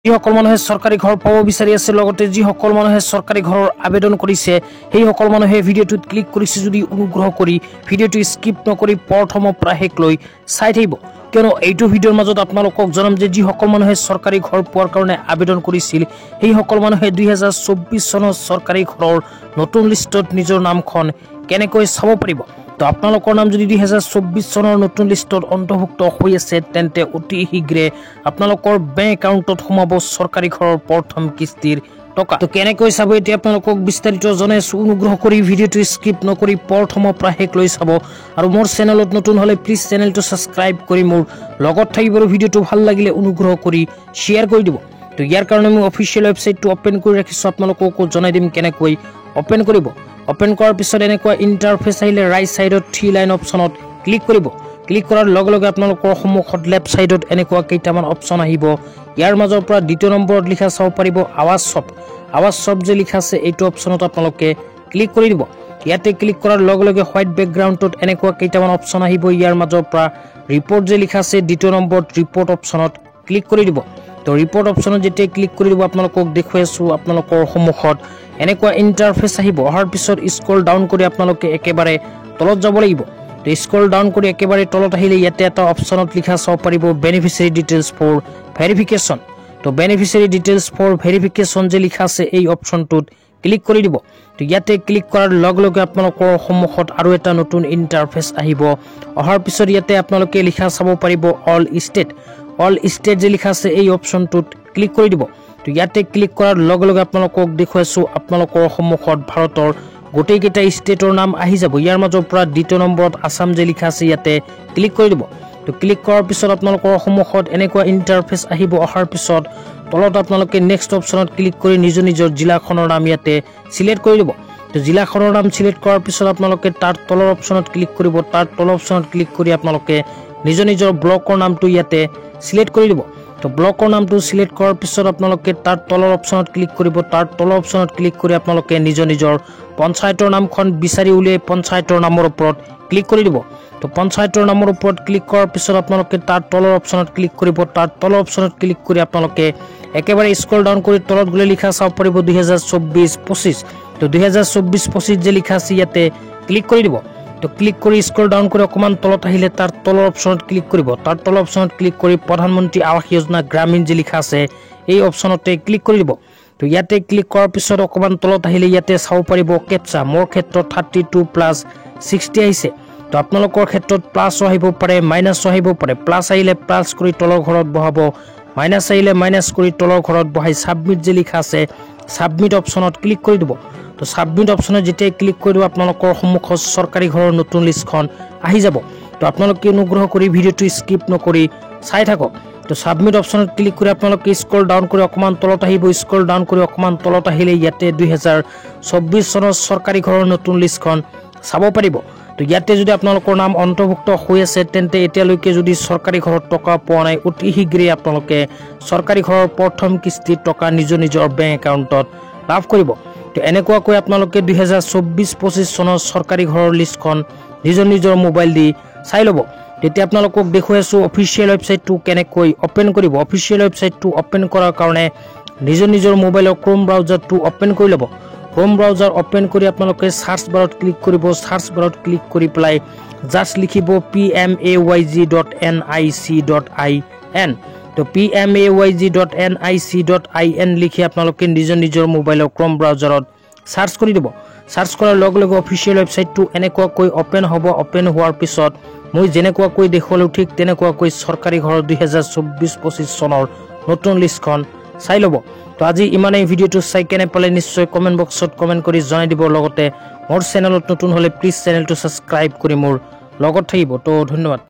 যিসকল মানুহে চৰকাৰী ঘৰ পাব বিচাৰি আছে লগতে যিসকল মানুহে চৰকাৰী ঘৰৰ আবেদন কৰিছে সেই সকল মানুহে ভিডিঅ'টোত ক্লিক কৰিছে যদি অনুগ্ৰহ কৰি ভিডিঅ'টো স্কিপ নকৰি প্ৰথমৰ পৰা শেষলৈ চাই থাকিব কিয়নো এইটো ভিডিঅ'ৰ মাজত আপোনালোকক জনাম যে যিসকল মানুহে চৰকাৰী ঘৰ পোৱাৰ কাৰণে আবেদন কৰিছিল সেই সকল মানুহে 2024 চনৰ চৰকাৰী ঘৰৰ নতুন লিষ্টত নিজৰ নামখন কেনেকৈ চাব পাৰিব তো আপোনালোকৰ নাম যদি 2024 চনৰ নতুন লিষ্টত অন্তৰ্ভুক্ত হৈ আছে তেন্তে অতি শীঘ্ৰে আপোনালোকৰ বেংক একাউণ্টত সোমাব চৰকাৰী ঘৰৰ প্ৰথম কিস্তিৰ টকা তো কেনেকৈ চাব এতিয়া আপোনালোকক বিস্তাৰিত জনাইছো অনুগ্ৰহ কৰি ভিডিঅ'টো স্কিপ নকৰি প্ৰথমৰ পৰা শেষলৈ চাব আৰু মোৰ চেনেলত নতুন হলে প্লিজ চেনেলটো সাবস্ক্ৰাইব কৰি মোৰ লগত থাকিব ভিডিঅ'টো ভাল লাগিলে অনুগ্ৰহ কৰি শেয়াৰ কৰি দিব তো ইয়াৰ কাৰণে মই অফিচিয়েল ৱেবছাইটটো ওপেন কৰি ৰাখিছো আপোনালোকক জনাই দিম কেনেকৈ ওপেন কৰিব ওপেন কৰাৰ পিছত এনেকুৱা ইন্টাৰফেস আহিলে ৰাইট সাইডত 3 লাইন অপচনত ক্লিক কৰিব ক্লিক কৰাৰ লগে লগে আপোনালোকৰ সন্মুখত লেফট সাইডত এনেকুৱা কেইটামান অপচন আহিব ইয়াৰ মাজৰ পৰা দ্বিতীয় নম্বৰত লিখা চাব পাৰিব আৱাজ শপ যে লিখা আছে এইটো অপচনত আপোনালোকে ক্লিক কৰি দিব ইয়াতে ক্লিক কৰাৰ লগে লগে হোৱাইট বেকগ্ৰাউণ্ডত এনেকুৱা কেইটামান অপচন আহিব ইয়াৰ মাজৰ পৰা ৰিপৰ্ট যে লিখা আছে দ্বিতীয় নম্বৰত ৰিপৰ্ট অপচনত ক্লিক কৰি দিব তো ৰিপৰ্ট অপচনত যেতে ক্লিক কৰি দিব আপোনালোকক দেখুৱাইছো আপোনালোকৰ সন্মুখত এনেকুৱা ইন্টাৰফেস আহিব অহাৰ পিছত স্ক্ৰল ডাউন কৰি আপোনালোকে একেবাৰে তলত যাব লাগিব তো স্ক্ৰল ডাউন কৰি একেবাৰে তলত আহিলে ইয়াতে এটা অপচনত লিখা চাব পাৰিব বেনিফিচিয়াৰী ডিটেইলছ ফৰ ভেৰিফিকেশন তো বেনিফিচিয়াৰী ডিটেইলছ ফৰ ভেৰিফিকেশন যে লিখা আছে এই অপচনটোত ক্লিক কৰি দিব তো ইয়াতে ক্লিক কৰাৰ লগে লগে আপোনালোকৰ সন্মুখত আৰু এটা নতুন ইন্টাৰফেস আহিব অহাৰ পিছত ইয়াতে আপোনালোকে লিখা চাব পাৰিব অল ষ্টেট যে লিখা আছে এই অপচনটোত ক্লিক কৰি দিব তো ইয়াতে ক্লিক কৰাৰ লগে লগে আপোনালোকক দেখুৱাইছো আপোনালোকৰ সন্মুখত ভাৰতৰ গোটেই কেইটা ষ্টেটৰ নাম আহি যাব ইয়াৰ মাজৰ পৰা দ্বিতীয় নম্বৰত আসাম যে লিখা আছে ইয়াতে ক্লিক কৰি দিব তো ক্লিক কৰাৰ পিছত আপোনালোকৰ সন্মুখত এনেকুৱা ইন্টাৰফেস আহিব অহাৰ পিছত তলত আপোনালোকে নেক্সট অপচনত ক্লিক কৰি নিজৰ জিলাখনৰ নাম ইয়াতে সিলেক্ট কৰি দিব তো জিলাখনৰ নাম সিলেক্ট কৰাৰ পিছত আপোনালোকে তাৰ তলৰ অপচনত ক্লিক কৰিব তাৰ তলৰ অপচনত ক্লিক কৰি আপোনালোকে নিজৰ ব্লকৰ নামটো ইয়াতে সিলেক্ট কৰি দিব তো ব্লকৰ নামটো সিলেক্ট কৰাৰ পিছত আপোনালোকে তাৰ তলৰ অপচনত ক্লিক কৰিব তাৰ তলৰ অপচনত ক্লিক কৰি আপোনালোকে নিজৰ পঞ্চায়তৰ নামখন বিচাৰি উলিয়াই পঞ্চায়তৰ নামৰ ওপৰত ক্লিক কৰি দিব তো পঞ্চায়তৰ নামৰ ওপৰত ক্লিক কৰাৰ পিছত আপোনালোকে তাৰ তলৰ অপচনত ক্লিক কৰিব তাৰ তলৰ অপচনত ক্লিক কৰি আপোনালোকে একেবাৰে স্ক্ৰল ডাউন কৰি তলত গলে লিখা চাব পাৰিব 2024-25 তো 2024-25 যে লিখা আছে ইয়াতে ক্লিক কৰি দিব তো ক্লিক কৰি স্ক্ৰল ডাউন কৰি অকমান তলত আহিলে তাৰ তলৰ অপচনত ক্লিক কৰিব তাৰ তলৰ অপচনত ক্লিক কৰি প্ৰধানমন্ত্ৰী আৱাস যোজনা গ্ৰামীণ যে লিখা আছে এই অপচনতে ক্লিক কৰি দিব তো ইয়াতে ক্লিক কৰাৰ পিছত অকমান তলত আহিলে ইয়াতে চাব পাৰিব কেপচা মোৰ ক্ষেত্ৰত 32+60 আহিছে তো আপোনালোকৰ ক্ষেত্ৰত প্লাস আহিব পাৰে মাইনাস আহিব পাৰে প্লাস আহিলে প্লাস কৰি তলৰ ঘৰত বহাব মাইনাস আহিলে মাইনাস কৰি তলৰ ঘৰত বহাই সাবমিট যে লিখা আছে সাবমিট অপচনত ক্লিক কৰি দিব তো সাবমিট অপচনত যেতে ক্লিক কৰিব আপোনালোকৰ সন্মুখত চৰকাৰী ঘৰৰ নতুন লিষ্টখন আহি যাব তো আপোনালোকে অনুগ্ৰহ কৰি ভিডিঅ'টো স্কিপ নকৰি চাই থাকক তো সাবমিট অপচনত ক্লিক কৰি আপোনালোকে স্ক্ৰল ডাউন কৰি অকমান তলত আহিব স্ক্ৰল ডাউন কৰি অকমান তলত আহিলে ইয়াতে 2024 চনৰ চৰকাৰী ঘৰৰ নতুন লিষ্টখন চাব পাৰিব তো ইয়াতে যদি আপোনালোকৰ নাম অন্তৰ্ভুক্ত হৈ আছে তেন্তে এতিয়ালৈকে যদি চৰকাৰী ঘৰৰ টকা পোৱা নাই অতি শীঘ্ৰে আপোনালোকে চৰকাৰী ঘৰৰ প্ৰথম কিস্তিৰ টকা নিজৰ বেংক একাউণ্টত লাভ কৰিব তো এনেকুৱাকৈ আপোনালোকে 2024-25 চনৰ চৰকাৰী ঘৰৰ লিষ্টখন নিজৰ মোবাইল দি চাই ল'ব তেতিয়া আপোনালোকক দেখুৱাইছো অফিচিয়েল ৱেবছাইটটো কেনেকৈ ওপেন কৰিব অফিচিয়েল ৱেবছাইটটো ওপেন কৰাৰ কাৰণে নিজৰ মোবাইলৰ ক্ৰোম ব্ৰাউজাৰটো ওপেন কৰি ল'ব ক্ৰোম ব্ৰাউজাৰ ওপেন কৰি আপোনালোকে সাৰ্চ বাৰত ক্লিক কৰিব সাৰ্চ বাৰত ক্লিক কৰি প্লাই জাস্ট লিখিব pmayg.nic.in তো pmayg.nic.in লিখি আপোনালোকে নিজৰ মোবাইলৰ ক্ৰোম ব্ৰাউজাৰত সাৰ্চ কৰি দিব সাৰ্চ কৰাৰ লগে লগে অফিচিয়েল ৱেবছাইটটো এনেকুৱাকৈ ওপেন হ'ব ওপেন হোৱাৰ পিছত মই যেনেকুৱাকৈ দেখুৱালো ঠিক তেনেকুৱাকৈ চৰকাৰী ঘৰৰ 2024-25 চনৰ নতুন লিষ্টখন চাই ল'ব তো আজি ইমানেই ভিডিঅ'টো চাই কেনে পালে নিশ্চয় কমেন্ট বক্সত কমেন্ট কৰি জনাই দিব লগতে মোৰ চেনেলত নতুন হলে প্লিজ চেনেলটো সাবস্ক্ৰাইব কৰি মোৰ লগত থাকিব তো ধন্যবাদ।